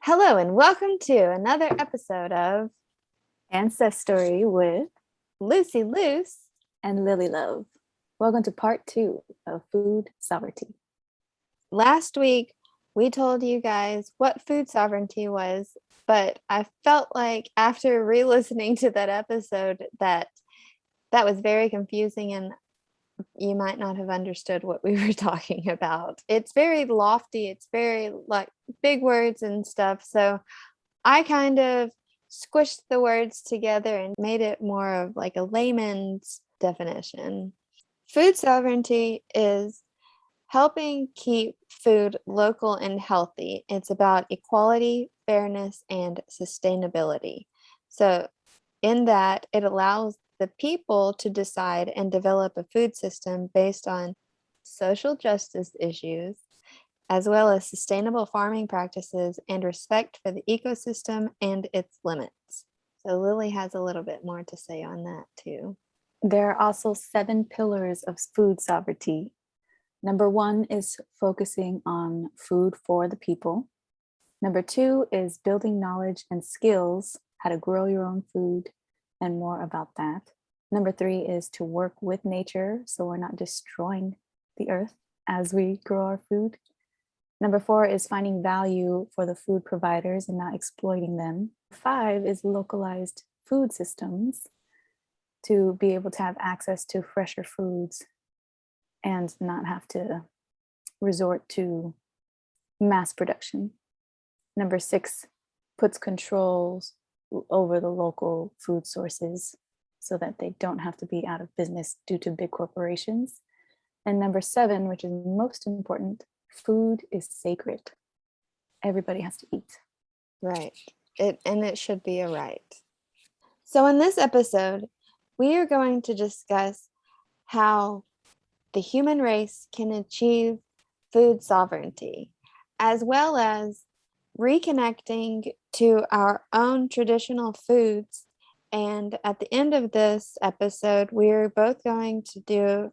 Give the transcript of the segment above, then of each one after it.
Hello and welcome to another episode of Ancestry with Lucy Loose and Lily Love. Welcome to part 2 of food sovereignty. Last week, we told you guys what food sovereignty was, but I felt like after re-listening to that episode that was very confusing and you might not have understood what we were talking about. It's very lofty. It's very like big words and stuff. So I kind of squished the words together and made it more of like a layman's definition. Food sovereignty is helping keep food local and healthy. It's about equality, fairness, and sustainability. So, in that, it allows the people to decide and develop a food system based on social justice issues, as well as sustainable farming practices and respect for the ecosystem and its limits. So Lily has a little bit more to say on that too. There are also 7 pillars of food sovereignty. Number 1 is focusing on food for the people. Number 2 is building knowledge and skills, how to grow your own food, and more about that. Number 3 is to work with nature, so we're not destroying the earth as we grow our food. Number 4 is finding value for the food providers and not exploiting them. 5 is localized food systems to be able to have access to fresher foods and not have to resort to mass production. Number 6 puts controls over the local food sources so that they don't have to be out of business due to big corporations. And number 7, which is most important, food is sacred. Everybody has to eat. Right. It should be a right. So in this episode, we are going to discuss how the human race can achieve food sovereignty, as well as reconnecting to our own traditional foods. And at the end of this episode, we're both going to do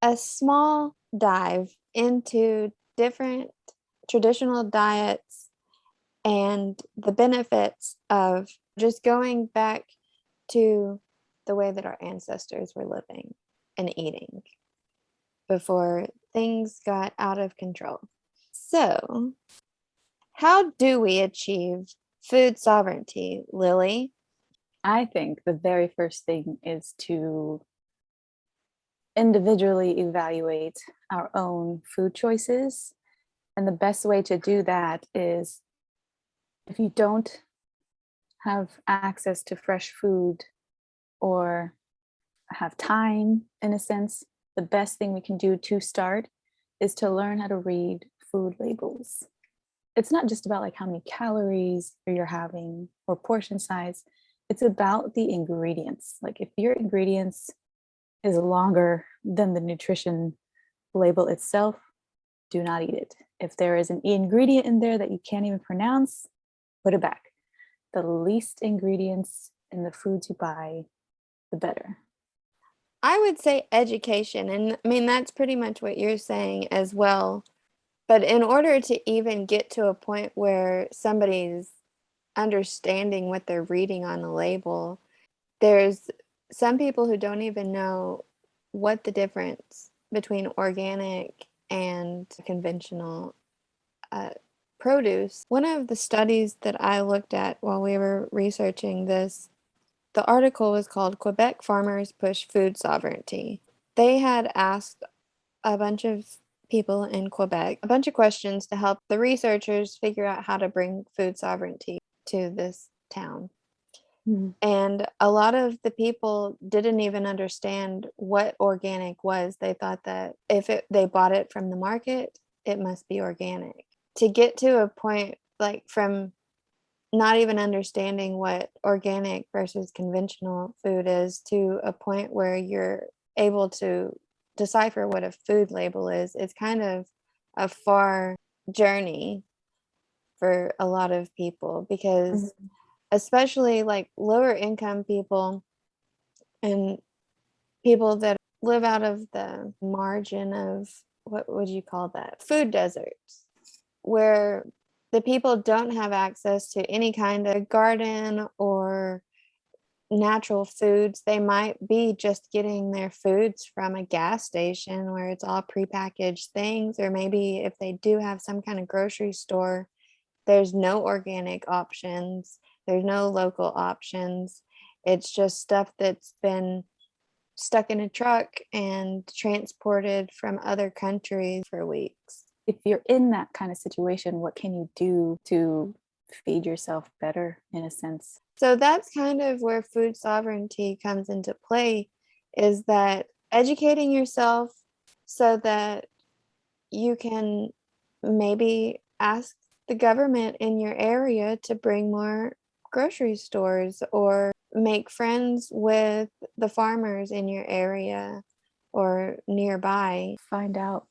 a small dive into different traditional diets and the benefits of just going back to the way that our ancestors were living and eating before things got out of control. So, how do we achieve food sovereignty, Lily? I think the very first thing is to individually evaluate our own food choices. And the best way to do that is if you don't have access to fresh food or have time, in a sense, the best thing we can do to start is to learn how to read food labels. It's not just about like how many calories you're having or portion size. It's about the ingredients. Like if your ingredients is longer than the nutrition label itself, do not eat it. If there is an ingredient in there that you can't even pronounce, put it back. The least ingredients in the foods you buy, the better. I would say education. And I mean, that's pretty much what you're saying as well. But in order to even get to a point where somebody's understanding what they're reading on the label, there's some people who don't even know what the difference between organic and conventional produce. One of the studies that I looked at while we were researching this, the article was called Quebec Farmers Push Food Sovereignty. They had asked a bunch of people in Quebec a bunch of questions to help the researchers figure out how to bring food sovereignty to this town. And a lot of the people didn't even understand what organic was. They thought that if they bought it from the market, it must be organic. To get to a point like from not even understanding what organic versus conventional food is to a point where you're able to decipher what a food label is, it's kind of a far journey for a lot of people because especially like lower income people and people that live out of the margin of what would you call that? Food deserts, where the people don't have access to any kind of garden or natural foods. They might be just getting their foods from a gas station where it's all prepackaged things, or maybe if they do have some kind of grocery store, there's no organic options, there's no local options. It's just stuff that's been stuck in a truck and transported from other countries for weeks. If you're in that kind of situation, what can you do to feed yourself better, in a sense? So that's kind of where food sovereignty comes into play, is that educating yourself so that you can maybe ask the government in your area to bring more grocery stores, or make friends with the farmers in your area or nearby. Find out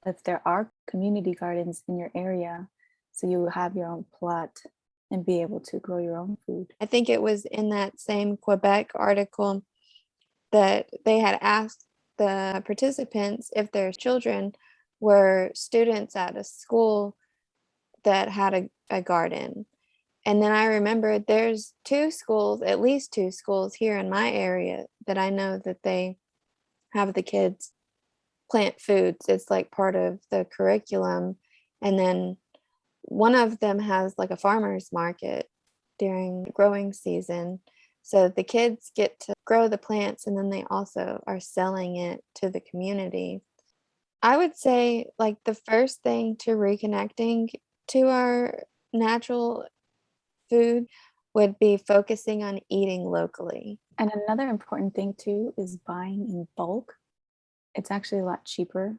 if there are community gardens in your area so you have your own plot and be able to grow your own food. I think it was in that same Quebec article that they had asked the participants if their children were students at a school that had a garden. And then I remembered there's two schools, at least two schools here in my area that I know that they have the kids plant foods. It's like part of the curriculum. And then one of them has like a farmer's market during growing season. So the kids get to grow the plants and then they also are selling it to the community. I would say like the first thing to reconnecting to our natural food would be focusing on eating locally. And another important thing too is buying in bulk. It's actually a lot cheaper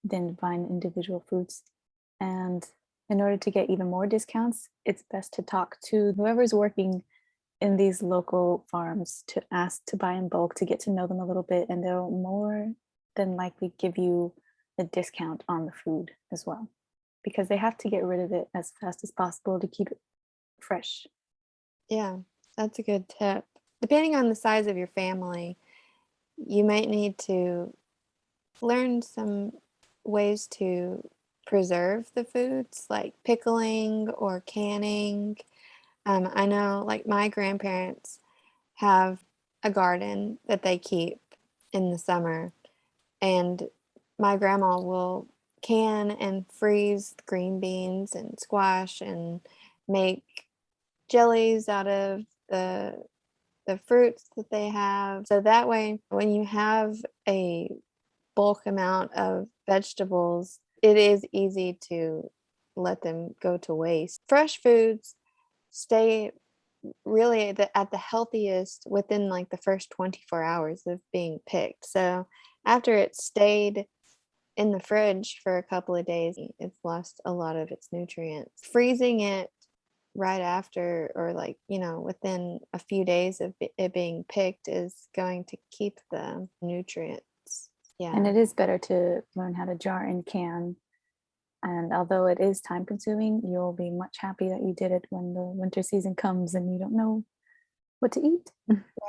than buying individual fruits. And in order to get even more discounts, it's best to talk to whoever's working in these local farms to ask to buy in bulk, to get to know them a little bit, and they'll more than likely give you a discount on the food as well, because they have to get rid of it as fast as possible to keep it fresh. Yeah, that's a good tip. Depending on the size of your family, you might need to learn some ways to preserve the foods, like pickling or canning. I know, like, my grandparents have a garden that they keep in the summer, and my grandma will can and freeze green beans and squash and make jellies out of the fruits that they have. So that way, when you have a bulk amount of vegetables, it is easy to let them go to waste. Fresh foods stay really at the healthiest within like the first 24 hours of being picked. So after it's stayed in the fridge for a couple of days, it's lost a lot of its nutrients. Freezing it right after, or like, within a few days of it being picked, is going to keep the nutrients. Yeah. And it is better to learn how to jar and can. And although it is time consuming, you'll be much happy that you did it when the winter season comes and you don't know what to eat.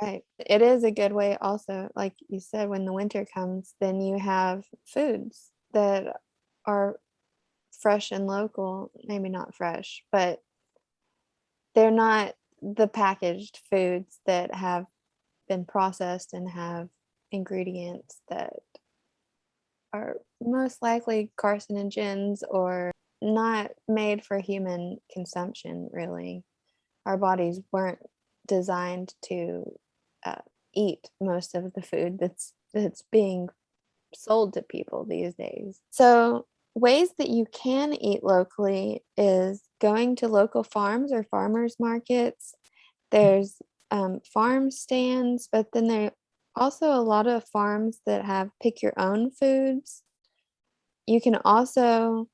Right. It is a good way also, like you said, when the winter comes, then you have foods that are fresh and local, maybe not fresh, but they're not the packaged foods that have been processed and have ingredients that are most likely carcinogens or not made for human consumption, really. Our bodies weren't designed to eat most of the food that's being sold to people these days. So ways that you can eat locally is going to local farms or farmers markets. There's farm stands, but then there are also a lot of farms that have pick your own foods. You can also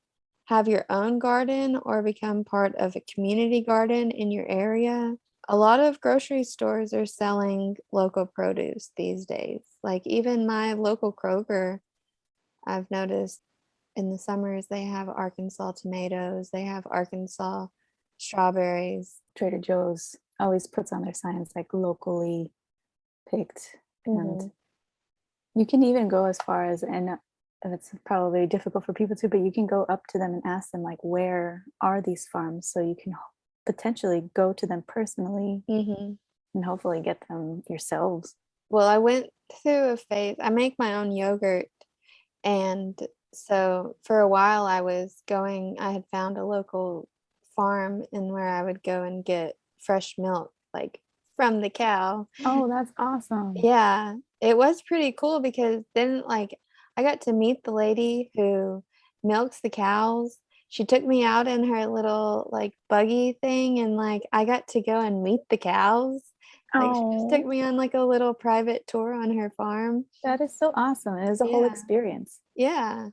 have your own garden or become part of a community garden in your area. A lot of grocery stores are selling local produce these days. Like even my local Kroger, I've noticed in the summers they have Arkansas tomatoes, they have Arkansas strawberries. Trader Joe's always puts on their signs like locally picked. Mhm. And you can even go as far as, and And it's probably difficult for people too, but you can go up to them and ask them, like, where are these farms? So you can potentially go to them personally Hmm. and hopefully get them yourselves. Well, I went through a phase. I make my own yogurt. And so for a while I had found a local farm and where I would go and get fresh milk, like from the cow. Oh, that's awesome. Yeah, it was pretty cool because then, like, I got to meet the lady who milks the cows. She took me out in her little, like, buggy thing, and, like, I got to go and meet the cows. Like, she just took Oh, me on, like, a little private tour on her farm. that is so awesome. It is a whole Yeah, experience. yeah.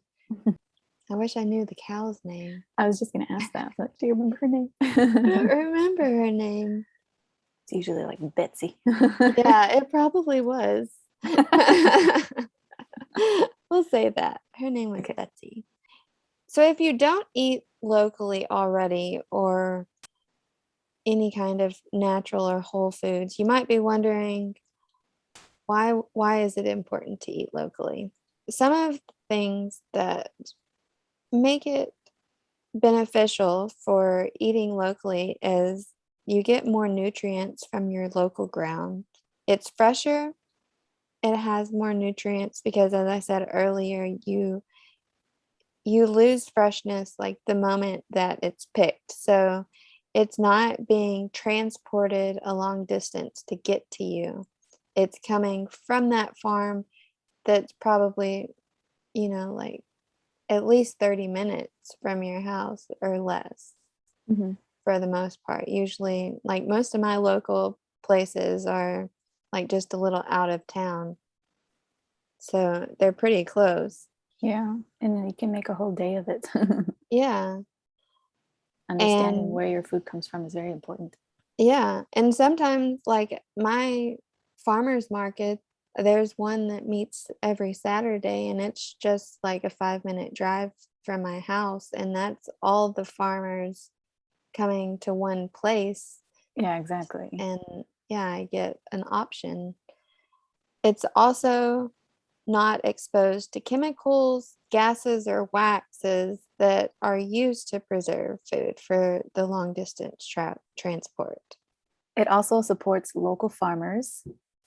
I wish I knew the cow's name. I was just gonna ask that, but do you remember her name? I don't remember her name. It's usually like Betsy. Yeah, it probably was. We'll say that. Her name was Okay. Betsy. So if you don't eat locally already or any kind of natural or whole foods, you might be wondering why is it important to eat locally? Some of the things that make it beneficial for eating locally is you get more nutrients from your local ground. It's fresher, it has more nutrients because as I said earlier, you lose freshness like the moment that it's picked. So it's not being transported a long distance to get to you. It's coming from that farm that's probably, like at least 30 minutes from your house or less Mhm. for the most part. Usually, like most of my local places are like just a little out of town. So they're pretty close. Yeah, and then you can make a whole day of it. Yeah. Understanding And where your food comes from is very important. yeah, and sometimes like my farmers market, there's one that meets every Saturday and it's just like a 5-minute drive from my house and that's all the farmers coming to one place Yeah, exactly. and yeah, I get an option. It's also not exposed to chemicals, gases, or waxes that are used to preserve food for the long distance transport. It also supports local farmers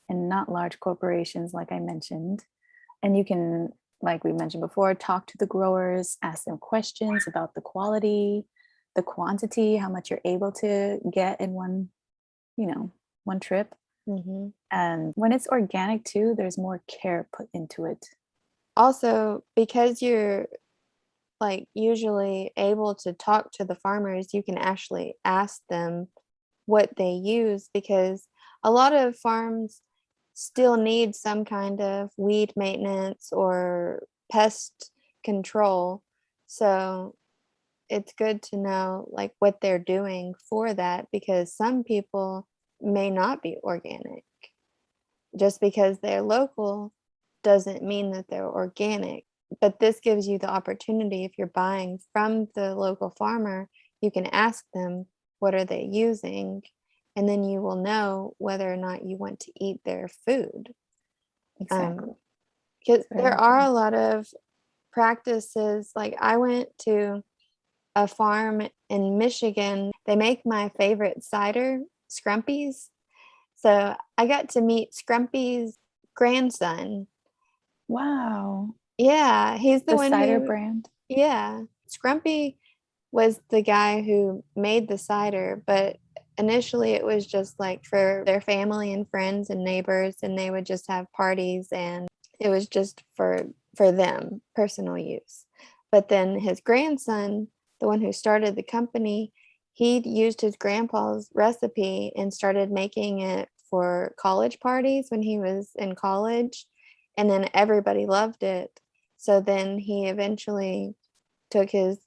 and not large corporations, like I mentioned. And you can, like we mentioned before, talk to the growers, ask them questions about the quality, the quantity, how much you're able to get in one trip. Hmm. And when it's organic too, there's more care put into it. Also, because you're like usually able to talk to the farmers, you can actually ask them what they use because a lot of farms still need some kind of weed maintenance or pest control. So it's good to know like what they're doing for that because some people may not be organic. Just because they're local doesn't mean that they're organic. But this gives you the opportunity if you're buying from the local farmer, you can ask them what are they using and then you will know whether or not you want to eat their food. Exactly. Um, because It's very there are a important. lot of practices. Like I went to a farm in Michigan. They make my favorite cider, Scrumpies. So I got to meet Scrumpy's grandson. Wow. Yeah, he's the The one cider who, brand. yeah, Scrumpy was the guy who made the cider, but initially it was just like for their family and friends and neighbors, and they would just have parties, and it was just for them, personal use. But then his grandson, the one who started the company, he used his grandpa's recipe and started making it for college parties when he was in college, and then everybody loved it. So then he eventually took his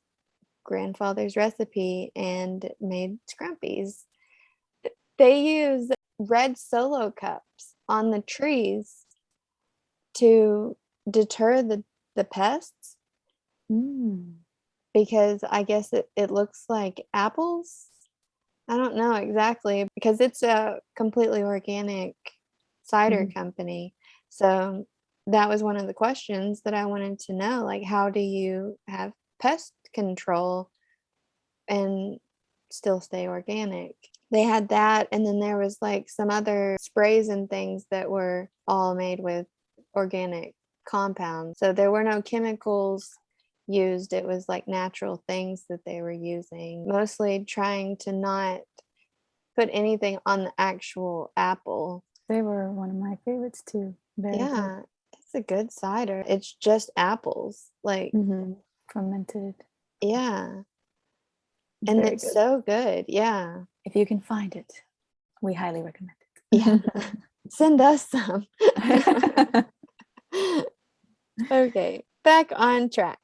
grandfather's recipe and made scrumpies. They use red solo cups on the trees to deter the pests Mm. because I guess it looks like apples. I don't know exactly because it's a completely organic cider Mhm. company. So that was one of the questions that I wanted to know, like, how do you have pest control and still stay organic? They had that, and then there was like some other sprays and things that were all made with organic compounds. So there were no chemicals used. It was like natural things that they were using, mostly trying to not put anything on the actual apple. They were one of my favorites too. Very good. Yeah, it's a good cider. It's just apples. Like, Fermented. yeah. It's And very it's good. so good. Yeah. If you can find it, we highly recommend Yeah. it. Send us some. Okay, back on track.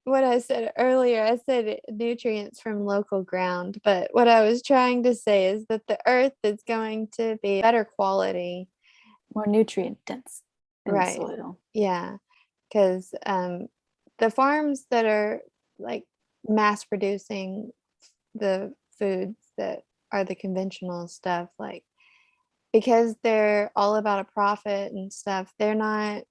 What I said earlier, I said nutrients from local ground, but what I was trying to say is that the earth is going to be better quality. More nutrient dense in the Right. soil. Yeah. Because the farms that are like mass producing the foods that are the conventional stuff, like, because they're all about a profit and stuff, they're not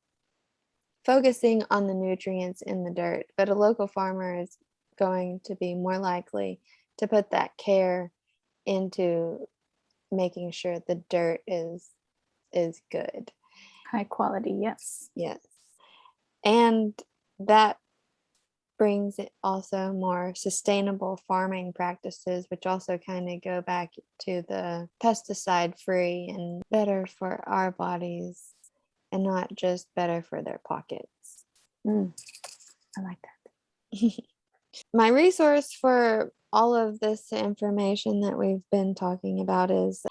focusing on the nutrients in the dirt. But a local farmer is going to be more likely to put that care into making sure the dirt is good. High quality, yes. Yes. And that brings it also more sustainable farming practices, which also kind of go back to the pesticide free and better for our bodies and not just better for their pockets. I like that. My resource for all of this information that we've been talking about is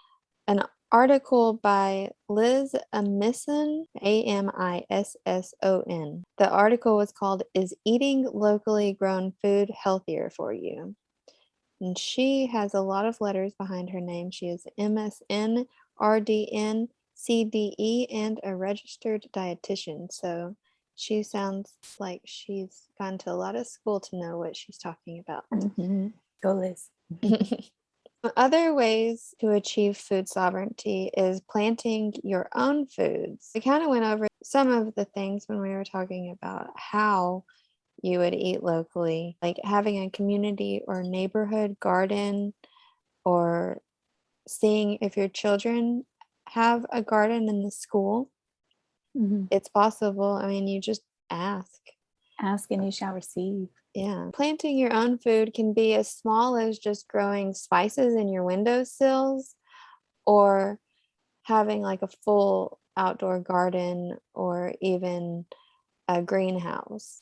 an article by Liz Amisson,Amisson. The article was called "Is Eating Locally Grown Food Healthier for You?" And she has a lot of letters behind her name. She is MSN, RDN, CDE, and a registered dietitian. So she sounds like she's gone to a lot of school to know what she's talking about. Go Liz. Other ways to achieve food sovereignty is planting your own foods. We kind of went over some of the things when we were talking about how you would eat locally, like having a community or neighborhood garden, or seeing if your children have a garden in the school. It's possible. I mean, you just ask. Ask and you shall receive. Yeah. Planting your own food can be as small as just growing spices in your windowsills, or having like a full outdoor garden, or even a greenhouse.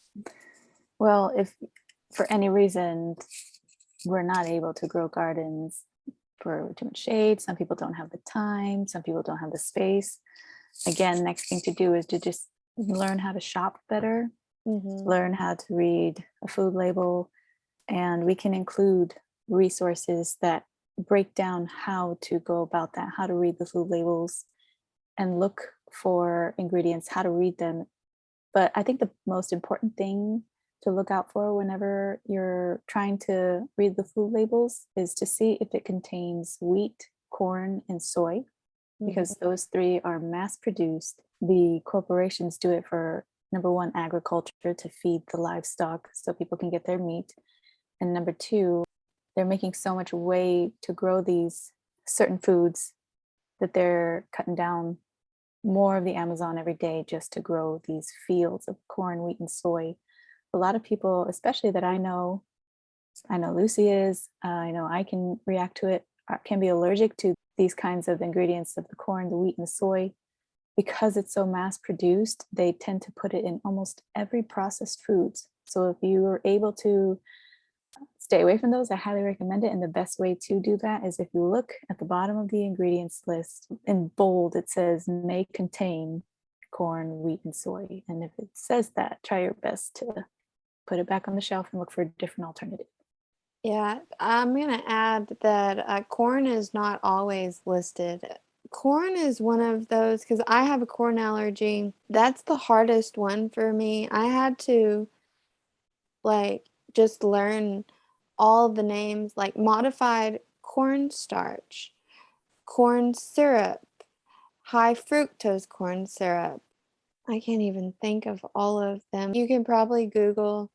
Well, if for any reason we're not able to grow gardens for too much shade, some people don't have the time, some people don't have the space. Again, next thing to do is to just learn how to shop better, learn how to read a food label, and we can include resources that break down how to go about that, how to read the food labels and look for ingredients, how to read them. But I think the most important thing to look out for whenever you're trying to read the food labels is to see if it contains wheat, corn, and soy, because those three are mass produced. The corporations do it for, number one, agriculture, to feed the livestock so people can get their meat. And number two, they're making so much way to grow these certain foods that they're cutting down more of the Amazon every day just to grow these fields of corn, wheat, and soy. A lot of people, especially that I know Lucy is, I know I can react to it, can be allergic to these kinds of ingredients of the corn, the wheat, and the soy. Because it's so mass produced, they tend to put it in almost every processed foods. So if you are able to stay away from those, I highly recommend it. And the best way to do that is if you look at the bottom of the ingredients list, in bold, it says may contain corn, wheat, and soy. And if it says that, try your best to put it back on the shelf and look for a different alternative. Yeah, I'm going to add that corn is not always listed. Corn is one of those, because I have a corn allergy. That's the hardest one for me. I had to like just learn all the names, like modified cornstarch, corn syrup, high fructose corn syrup. I can't even think of all of them. You can probably Google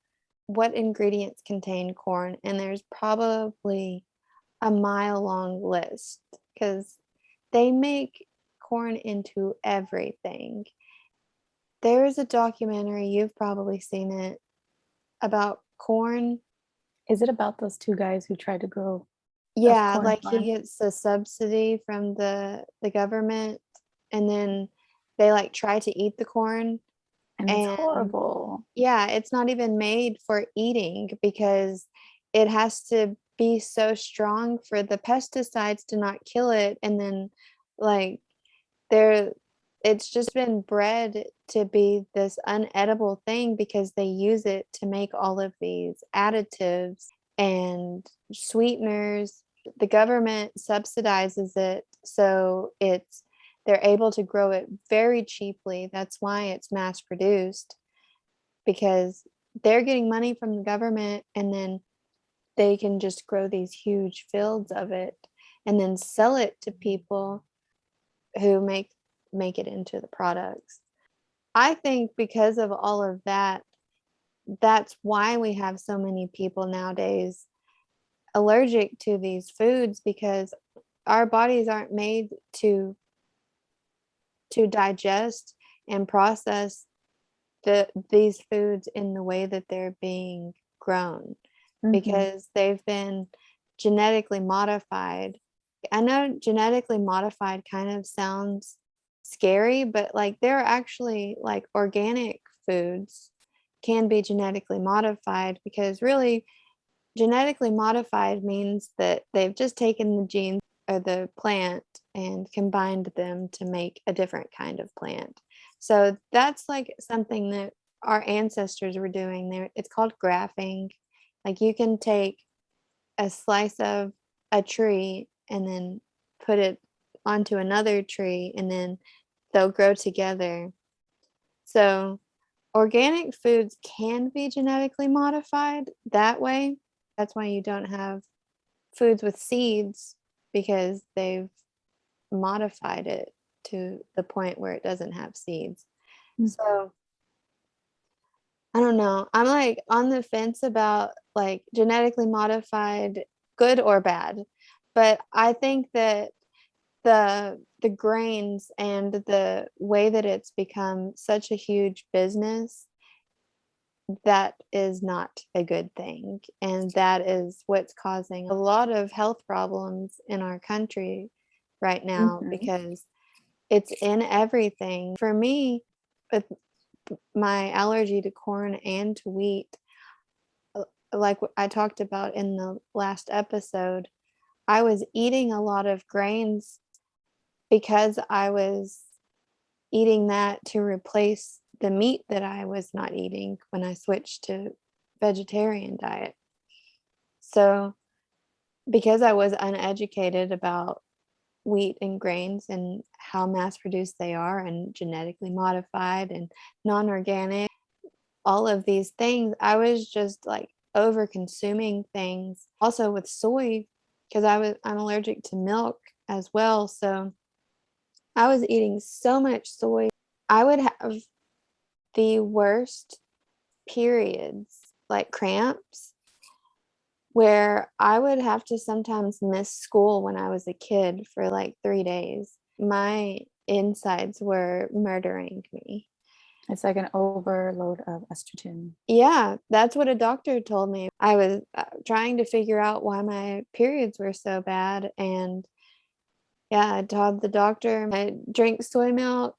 what ingredients contain corn, and there's probably a mile long list because they make corn into everything. There is a documentary, you've probably seen it, about corn. Is it about those two guys who tried to grow a Yeah, corn like he farm? gets a subsidy from the government, and then they like try to eat the corn, And it's and horrible. yeah, it's not even made for eating because it has to be so strong for the pesticides to not kill it, and then like there it's just been bred to be this unedible thing because they use it to make all of these additives and sweeteners. The government subsidizes it, so they're able to grow it very cheaply. That's why it's mass produced, because they're getting money from the government, and then they can just grow these huge fields of it and then sell it to people who make it into the products. I think because of all of that, that's why we have so many people nowadays allergic to these foods, because our bodies aren't made to digest and process these foods in the way that they're being grown, Mm-hmm. because they've been genetically modified. I know genetically modified kind of sounds scary, but like there are actually like organic foods can be genetically modified, because really genetically modified means that they've just taken the genes of the plant and combined them to make a different kind of plant. So that's like something that our ancestors were doing there. It's called grafting. Like you can take a slice of a tree and then put it onto another tree, and then they'll grow together. So organic foods can be genetically modified that way. That's why you don't have foods with seeds, because they've modified it to the point where it doesn't have seeds. So I don't know. I'm like on the fence about like genetically modified, good or bad. But I think that the grains and the way that it's become such a huge business, that is not a good thing. And that is what's causing a lot of health problems in our country right now, Mm-hmm. because it's in everything. For me, with my allergy to corn and to wheat, like I talked about in the last episode, I was eating a lot of grains because I was eating that to replace the meat that I was not eating when I switched to vegetarian diet. So because I was uneducated about wheat and grains and how mass produced they are and genetically modified and non-organic, all of these things, I was just like over consuming things. Also with soy, because I'm allergic to milk as well. So I was eating so much soy. I would have the worst periods, like cramps, where I would have to sometimes miss school when I was a kid for like 3 days. My insides were murdering me. It's like an overload of estrogen. Yeah, that's what a doctor told me. I was trying to figure out why my periods were so bad. And yeah, I told the doctor I drink soy milk.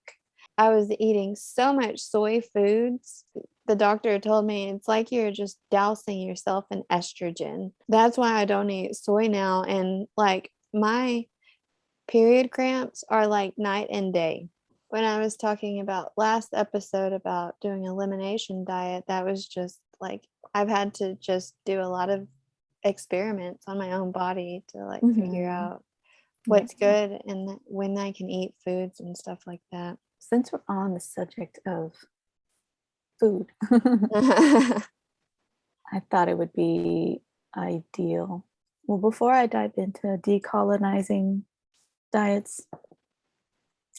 I was eating so much soy foods. The doctor told me it's like you're just dousing yourself in estrogen. That's why I don't eat soy now. And like my period cramps are like night and day. When I was talking about last episode about doing elimination diet, that was just like I've had to just do a lot of experiments on my own body to like figure Mm-hmm. out Yeah. what's good and when I can eat foods and stuff like that. Since we're on the subject of food, I thought it would be ideal. Well, before I dive into decolonizing diets,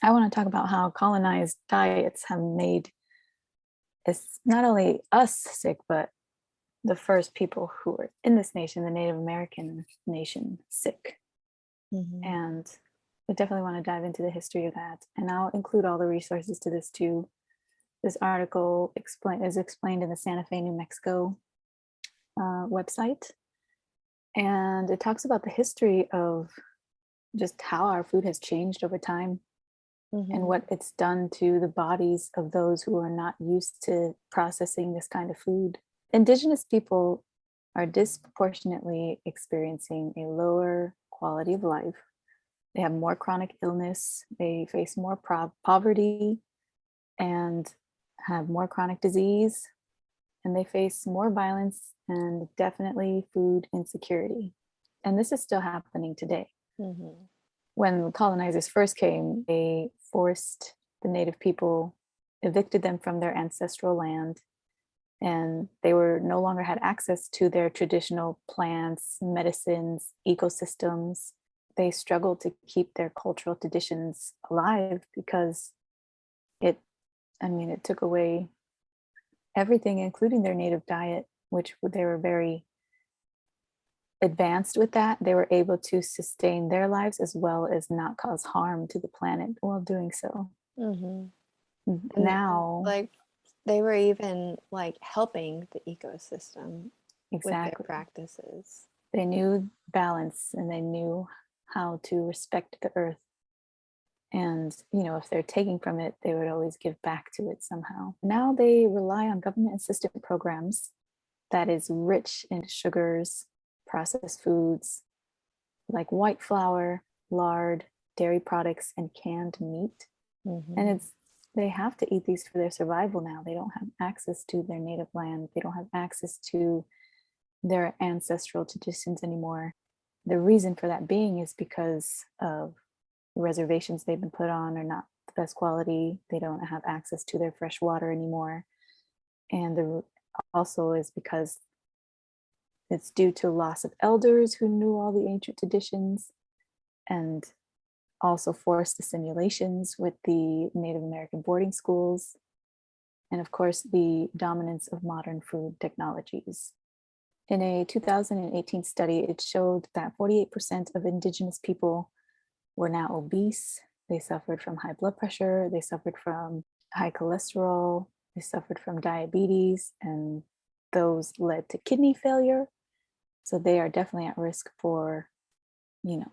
I want to talk about how colonized diets have made it's not only us sick, but the first people who were in this nation, the Native American nation, sick. Mhm. And I definitely want to dive into the history of that. And I'll include all the resources to this too. This article is explained in the Santa Fe, New Mexico website. And it talks about the history of just how our food has changed over time and Mhm. what it's done to the bodies of those who are not used to processing this kind of food. Indigenous people are disproportionately experiencing a lower quality of life. They have more chronic illness, they face more poverty, and have more chronic disease, and they face more violence and definitely food insecurity. And this is still happening today. Mhm. When colonizers first came, they forced the native people, evicted them from their ancestral land, and they were no longer had access to their traditional plants, medicines, ecosystems. They struggled to keep their cultural traditions alive because it, it took away everything, including their native diet, which they were very advanced with that. They were able to sustain their lives as well as not cause harm to the planet while doing so. Mhm. And Now, like they were even like helping the ecosystem with their exactly, practices. they knew balance and they knew how to respect the earth. And, if they're taking from it, they would always give back to it somehow. Now they rely on government assistance programs that is rich in sugars, processed foods like white flour, lard, dairy products, and canned meat. And Mhm. they have to eat these for their survival now. They don't have access to their native land. They don't have access to their ancestral traditions anymore. The reason for that being is because of reservations they've been put on are not the best quality. They don't have access to their fresh water anymore. And also is because it's due to loss of elders who knew all the ancient traditions and also forced assimilations with the Native American boarding schools, and of course, the dominance of modern food technologies. In a 2018 study, it showed that 48% of Indigenous people were now obese. They suffered from high blood pressure, they suffered from high cholesterol, they suffered from diabetes, and those led to kidney failure. So they are definitely at risk for, you know,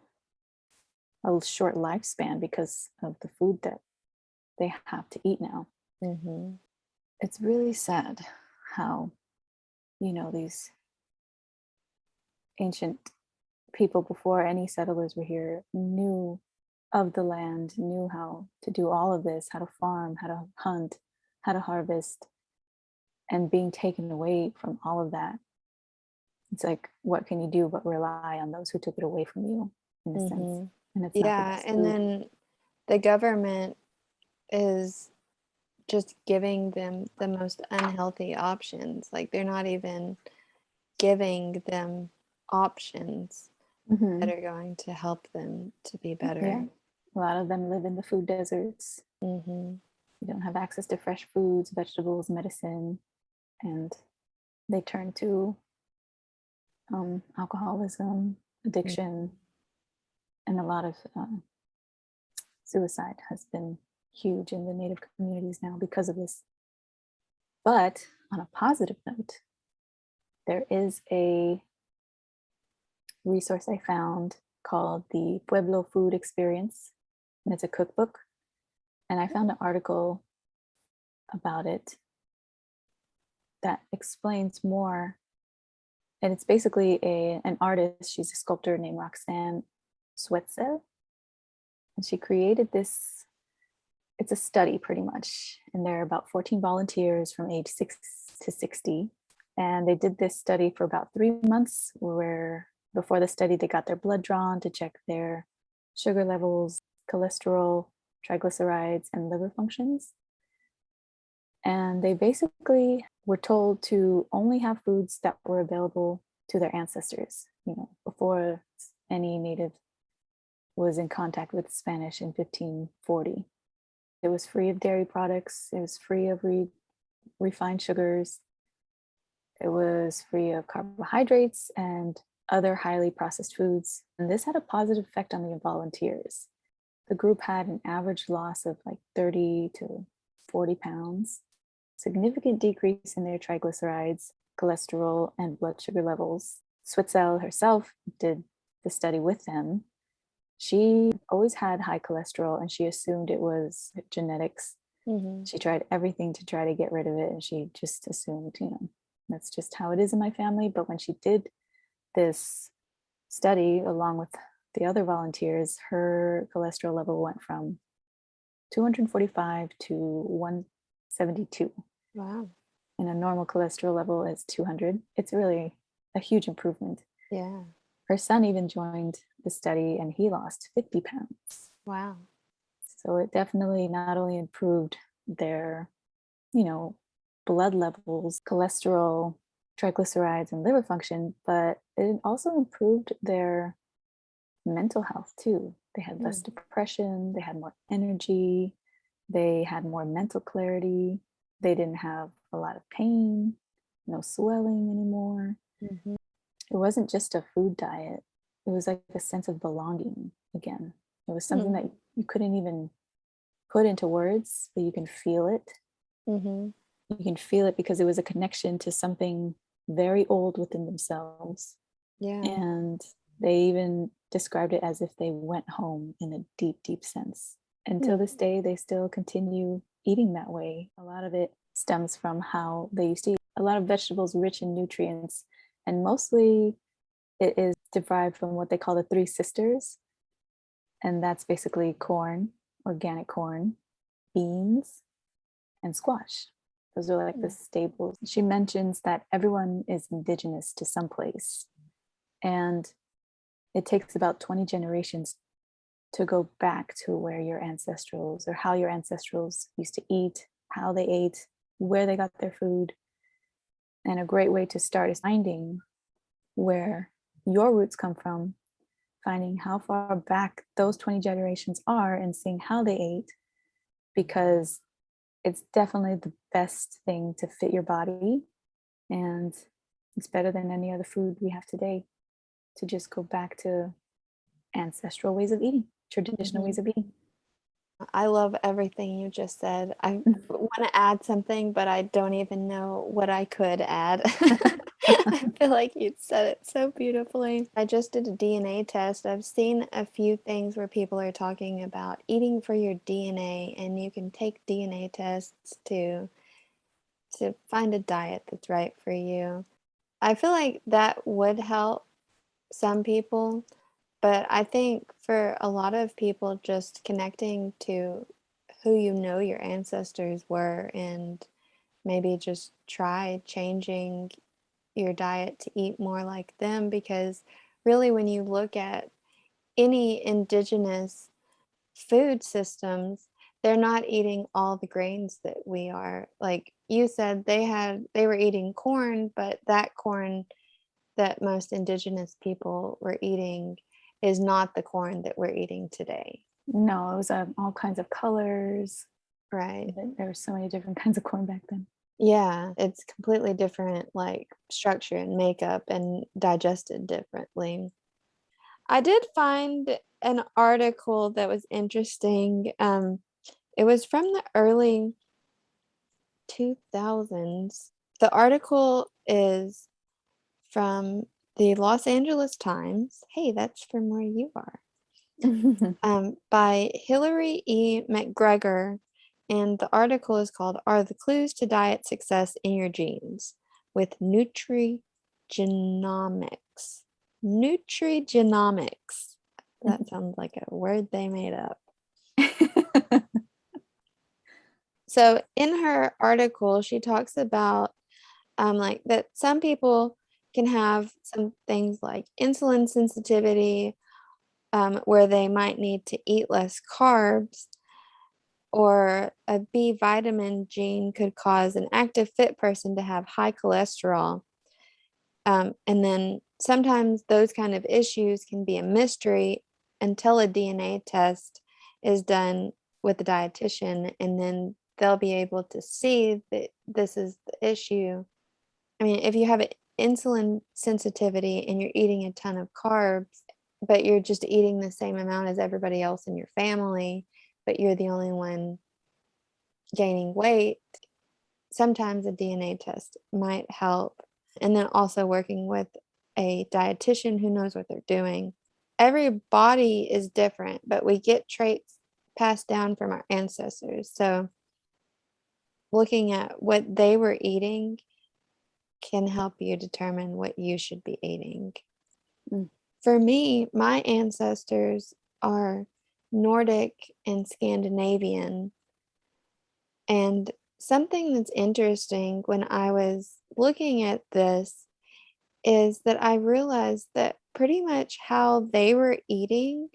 a short lifespan because of the food that they have to eat now. Mhm. It's really sad how, these ancient people before any settlers were here knew of the land, knew how to do all of this, how to farm, how to hunt, how to harvest, and being taken away from all of that. It's like, what can you do but rely on those who took it away from you, in a sense? Mhm. And it's not the Yeah, best and food. then the government is just giving them the most unhealthy options. Like they're not even giving them options that Hmm. are going to help them to be Yeah. better. A lot of them live in the food deserts. Mhm. They don't have access to fresh foods, vegetables, medicine, and they turn to alcoholism, addiction, Mhm. and a lot of suicide has been huge in the Native communities now because of this. But on a positive note, there is a resource I found called the Pueblo Food Experience, and it's a cookbook. And I found an article about it that explains more. And it's basically an artist. She's a sculptor named Roxanne Swetzel, and she created this. It's a study pretty much, and there are about 14 volunteers from age 6 to 60, and they did this study for about 3 months. Where before the study, they got their blood drawn to check their sugar levels, cholesterol, triglycerides, and liver functions. And they basically were told to only have foods that were available to their ancestors, before any native was in contact with Spanish in 1540. It was free of dairy products. It was free of refined sugars. It was free of carbohydrates and other highly processed foods. And this had a positive effect on the volunteers. The group had an average loss of like 30 to 40 pounds, significant decrease in their triglycerides, cholesterol, and blood sugar levels. Switzel herself did the study with them. She always had high cholesterol and she assumed it was genetics. Mm-hmm. She tried everything to try to get rid of it, and she just assumed, that's just how it is in my family. But when she did this study along with the other volunteers, her cholesterol level went from 245 to 172. Wow. And a normal cholesterol level is 200. It's really a huge improvement. Yeah. Her son even joined the study and he lost 50 pounds. Wow. So it definitely not only improved their, blood levels, cholesterol, triglycerides, and liver function, but it also improved their mental health too. They had less depression, they had more energy, they had more mental clarity, they didn't have a lot of pain, no swelling anymore. Mm-hmm. It wasn't just a food diet, it was like a sense of belonging again. It was something that you couldn't even put into words, but you can feel it. Mm-hmm. You can feel it because it was a connection to something very old within themselves. Yeah. And they even described it as if they went home in a deep, deep sense. Until this day, they still continue eating that way. A lot of it stems from how they used to eat a lot of vegetables rich in nutrients. And mostly it is derived from what they call the three sisters. And that's basically corn, organic corn, beans, and squash. Those are like the staples. She mentions that everyone is indigenous to some place. And it takes about 20 generations to go back to where your ancestrals or how your ancestrals used to eat, how they ate, where they got their food. And a great way to start is finding where your roots come from, finding how far back those 20 generations are and seeing how they ate, because it's definitely the best thing to fit your body. And it's better than any other food we have today to just go back to ancestral ways of eating, traditional ways of eating. I love everything you just said. I want to add something, but I don't even know what I could add. I feel like you said it so beautifully. I just did a DNA test. I've seen a few things where people are talking about eating for your DNA, and you can take DNA tests to find a diet that's right for you. I feel like that would help some people, but I think for a lot of people, just connecting to who you know your ancestors were and maybe just try changing your diet to eat more like them, because really when you look at any indigenous food systems, they're not eating all the grains that we are. Like you said, they were eating corn, but that corn that most indigenous people were eating is not the corn that we're eating today. No, it was all kinds of colors. Right. There were so many different kinds of corn back then. Yeah, it's completely different, like structure and makeup, and digested differently. I did find an article that was interesting. It was from the early 2000s. The article is from the Los Angeles Times. Hey, that's from where you are. By Hillary E. McGregor, and the article is called "Are the Clues to Diet Success in Your Genes?" with Nutrigenomics. Nutrigenomics. That sounds like a word they made up. So in her article, she talks about like that some people can have some things like insulin sensitivity, where they might need to eat less carbs, or a B vitamin gene could cause an active fit person to have high cholesterol. And then sometimes those kind of issues can be a mystery until a DNA test is done with the dietitian, and then they'll be able to see that this is the issue. I mean, if you have insulin sensitivity and you're eating a ton of carbs, but you're just eating the same amount as everybody else in your family, but you're the only one gaining weight, sometimes a DNA test might help. And then also working with a dietitian who knows what they're doing. Every body is different, but we get traits passed down from our ancestors. So looking at what they were eating can help you determine what you should be eating. Mm. For me, my ancestors are Nordic and Scandinavian. And something that's interesting when I was looking at this is that I realized that pretty much how they were eating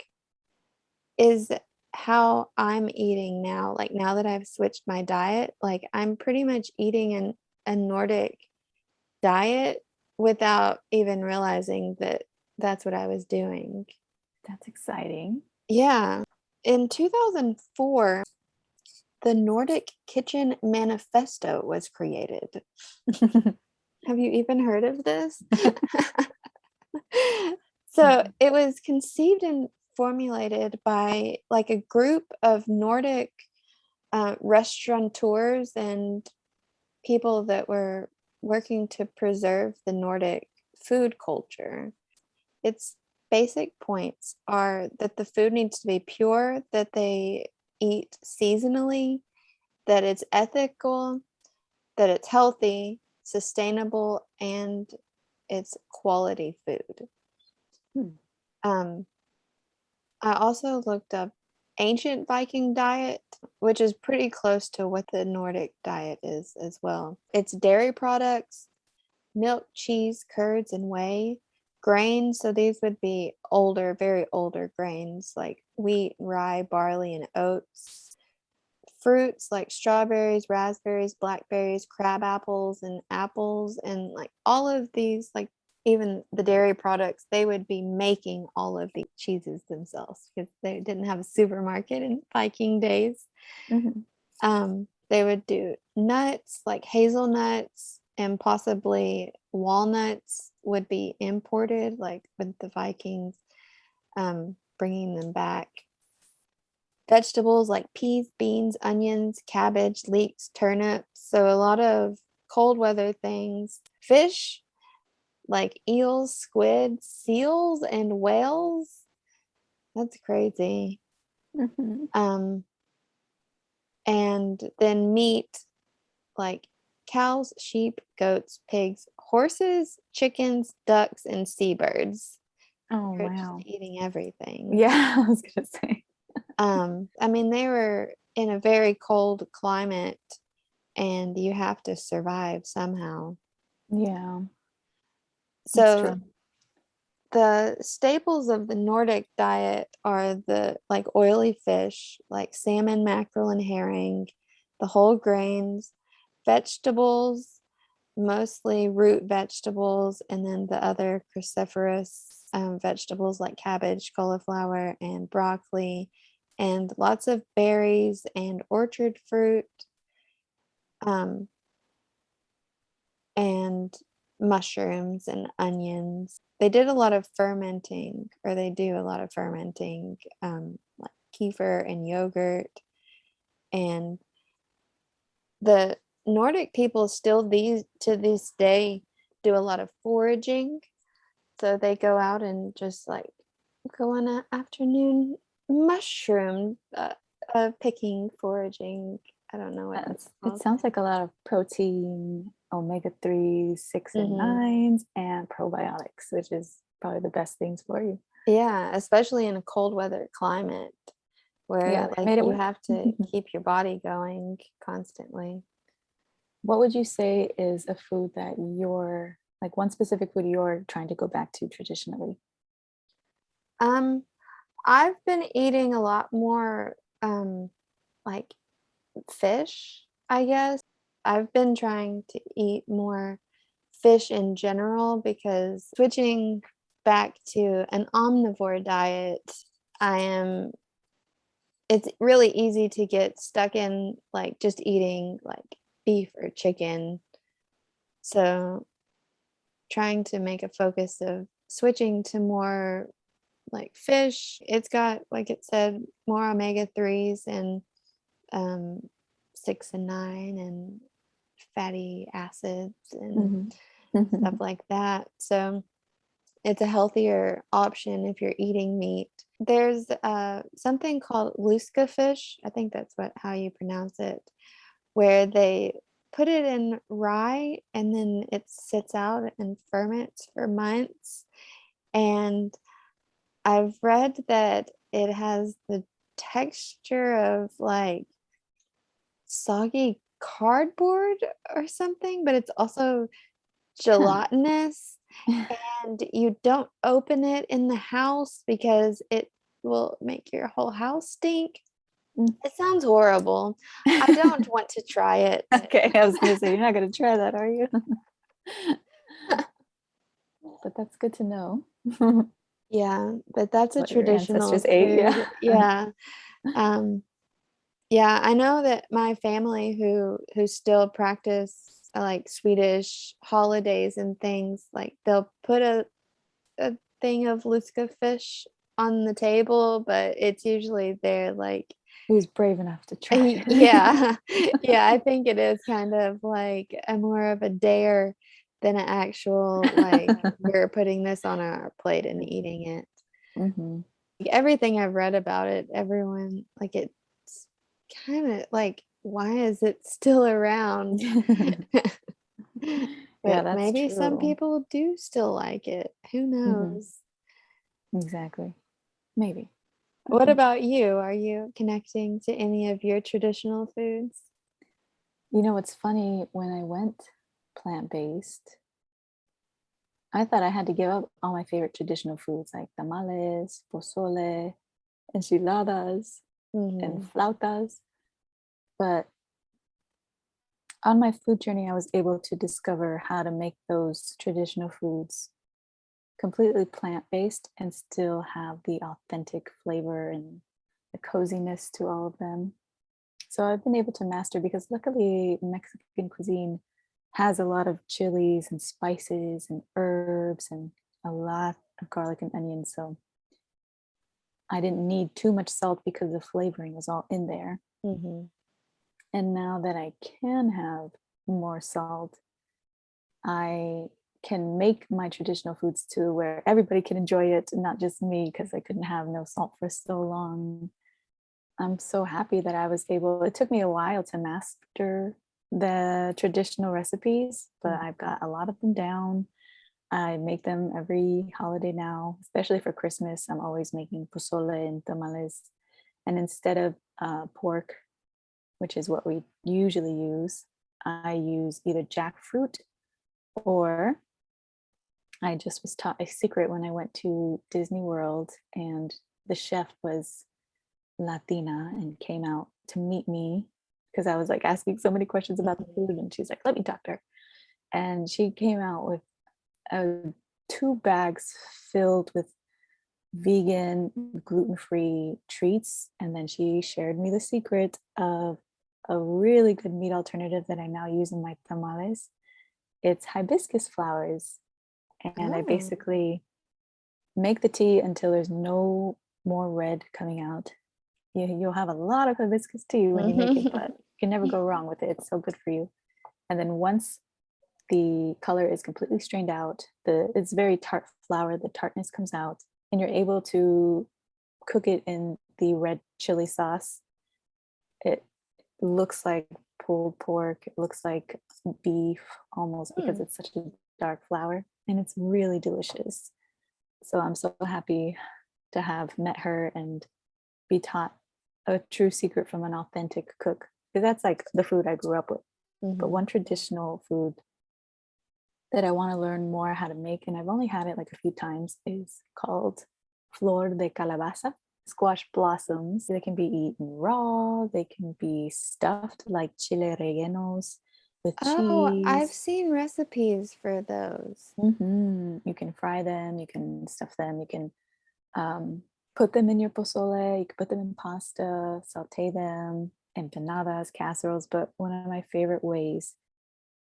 is how I'm eating now. Like now that I've switched my diet, like I'm pretty much eating a Nordic diet without even realizing that that's what I was doing. That's exciting. Yeah. In 2004, the Nordic Kitchen Manifesto was created. Have you even heard of this? So it was conceived and formulated by like a group of Nordic restaurateurs and people that were working to preserve the Nordic food culture. Its basic points are that the food needs to be pure, that they eat seasonally, that it's ethical, that it's healthy, sustainable, and it's quality food. Hmm. I also looked up ancient Viking diet, which is pretty close to what the Nordic diet is as well. It's dairy products, milk, cheese, curds, and whey. Grains, so these would be older, very older grains like wheat, rye, barley, and oats. Fruits like strawberries, raspberries, blackberries, crab apples, and apples, and like all of these, like even the dairy products, they would be making all of the cheeses themselves because they didn't have a supermarket in Viking days. Mhm. They would do nuts like hazelnuts, and possibly walnuts would be imported, like with the Vikings bringing them back. Vegetables like peas, beans, onions, cabbage, leeks, turnips. So a lot of cold weather things. Fish like eels, squids, seals, and whales. That's crazy. Mhm. Um, and then meat like cows, sheep, goats, pigs, horses, chickens, ducks, and seabirds. Oh, They're just wow. eating everything. Yeah, I was gonna say. I mean, they were in a very cold climate and you have to survive somehow. Yeah, that's So true. the staples of the Nordic diet are the like oily fish, like salmon, mackerel, and herring, the whole grains, vegetables, mostly root vegetables, and then the other cruciferous vegetables like cabbage, cauliflower, and broccoli, and lots of berries and orchard fruit, um, and mushrooms and onions. They did a lot of fermenting, or they do a lot of fermenting, like kefir and yogurt. And the Nordic people still these to this day do a lot of foraging. So they go out and just like go on an afternoon mushroom picking, foraging. I don't know what that's It called. sounds like a lot of protein, omega-3, 6 and Hmm. 9s, and probiotics, which is probably the best things for you. Yeah, especially in a cold weather climate Yeah, where they like made it you work. have to keep your body going constantly. What would you say is a food that you're like one specific food you're trying to go back to traditionally? Um, I've been eating a lot more like fish, I guess. I've been trying to eat more fish in general because switching back to an omnivore diet, I am it's really easy to get stuck in like just eating like beef or chicken. So trying to make a focus of switching to more like fish. It's got, like it said, more omega-3s and 6 and 9 and fatty acids and stuff Mhm. like that. So it's a healthier option if you're eating meat. There's something called luska fish. I think that's how you pronounce it, where they put it in rye and then it sits out and ferments for months. And I've read that it has the texture of like soggy cardboard or something, but it's also Huh. gelatinous. And you don't open it in the house because it will make your whole house stink. Mm. It sounds horrible. I don't want to try it. Okay, I was gonna say you're not gonna try that, are you? But that's good to know. Yeah, but that's a What your traditional ancestors ate, yeah. food. Yeah. Um, yeah, I know that my family who still practice like Swedish holidays and things, like they'll put a thing of luska fish on the table, but it's usually there like Who's brave enough to try it? yeah. Yeah, I think it is kind of like a more of a dare than an actual like we're putting this on our plate and eating it. Mhm. Like, everything I've read about it, everyone like it's kind of like why is it still around? Yeah, But that's maybe some true. people do still like it. Who Mhm. knows? Exactly. Maybe. What about you? Are you connecting to any of your traditional foods? You know, it's funny, when I went plant-based, I thought I had to give up all my favorite traditional foods like tamales, pozole, enchiladas, and Mhm. flautas. But on my food journey, I was able to discover how to make those traditional foods completely plant-based and still have the authentic flavor and the coziness to all of them. So I've been able to master, because luckily Mexican cuisine has a lot of chilies and spices and herbs and a lot of garlic and onions. So I didn't need too much salt because the flavoring was all in there. Mhm. And now that I can have more salt, I can make my traditional foods too, where everybody can enjoy it, not just me, because I couldn't have no salt for so long. I'm so happy that I was able. It took me a while to master the traditional recipes, but Mm. I've got a lot of them down. I make them every holiday now, especially for Christmas. I'm always making pozole and tamales. And instead of pork, which is what we usually use, I use either jackfruit, or I just was taught a secret when I went to Disney World, and the chef was Latina and came out to meet me because I was like asking so many questions about the food, and she's like, "Let me talk to her." And she came out with uh, 2 bags filled with vegan, gluten-free treats, and then she shared me the secret of a really good meat alternative that I now use in my tamales. It's hibiscus flowers, and I Oh. basically make the tea until there's no more red coming out. You'll have a lot of hibiscus tea when you make it, but you can never go wrong with it. It's so good for you. And then once the color is completely strained out, it's very tart flour, the tartness comes out, and you're able to cook it in the red chili sauce. It looks like pulled pork, it looks like beef almost, because Hmm. it's such a dark flour, and it's really delicious. So I'm so happy to have met her and be taught a true secret from an authentic cook, because that's like the food I grew up with. But Mhm. one traditional food that I want to learn more how to make, and I've only had it like a few times, is called Flor de Calabaza. Squash blossoms. They can be eaten raw, they can be stuffed like chile rellenos with Oh, I've cheese. seen recipes for those. You can fry them, you can stuff them, you can um, put them in your pozole, you can put them in pasta, saute them, empanadas, casseroles. But one of my favorite ways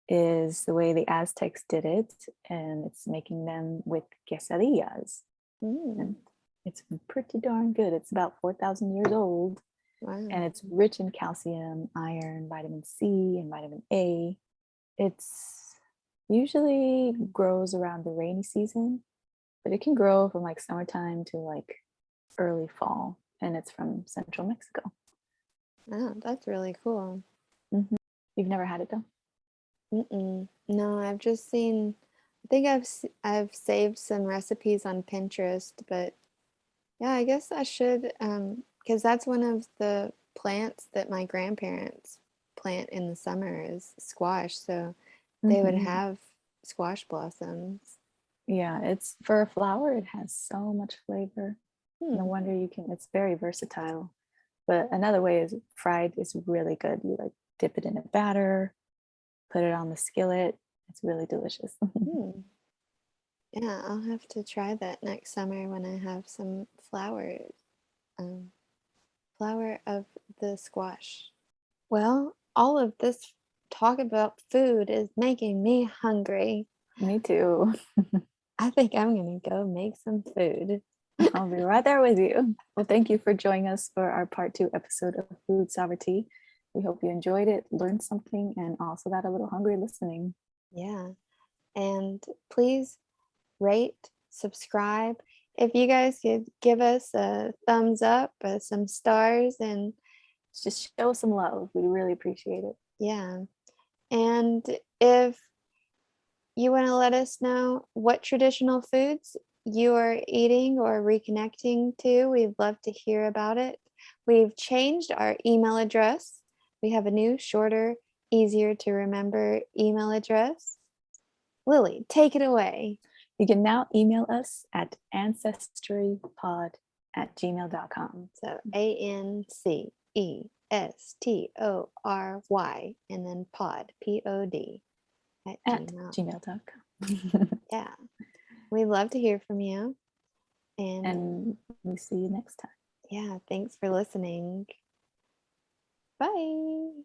is the way the Aztecs did it, and it's making them with quesadillas. Mm, And it's pretty darn good. It's about 4,000 years old, wow. and it's rich in calcium, iron, vitamin C, and vitamin A. It's usually grows around the rainy season, but it can grow from like summertime to like early fall, and it's from central Mexico. Oh, that's really cool. Mhm. You've never had it though? Mm-mm. No, I've just seen, I think I've saved some recipes on Pinterest, but yeah, I guess I should, because that's one of the plants that my grandparents plant in the summer is squash. So they would Hmm. have squash blossoms. Yeah, it's for a flower, it has so much flavor. No Hmm. wonder you can, it's very versatile. But another way is fried is really good. You like dip it in a batter, put it on the skillet. It's really delicious. Hmm. Yeah, I'll have to try that next summer when I have some um, flower of the squash. Well, all of this talk about food is making me hungry. Me too. I think I'm gonna go make some food. I'll be right there with you. Well, thank you for joining us for our part 2 episode of Food Sovereignty. We hope you enjoyed it, learned something, and also got a little hungry listening. Yeah. And please rate, subscribe. If you guys could give us a thumbs up, some stars, and Just show some love. We really appreciate it. yeah. And if you want to let us know what traditional foods you are eating or reconnecting to, we'd love to hear about it. We've changed our email address. We have a new, shorter, easier to remember email address. Lily, take it away. You can now email us at ancestorypod@gmail.com. So ANCESTORY and then pod at At gmail. gmail.com. Yeah. We'd love to hear from you. And And we see you next time. yeah, thanks for listening. Bye.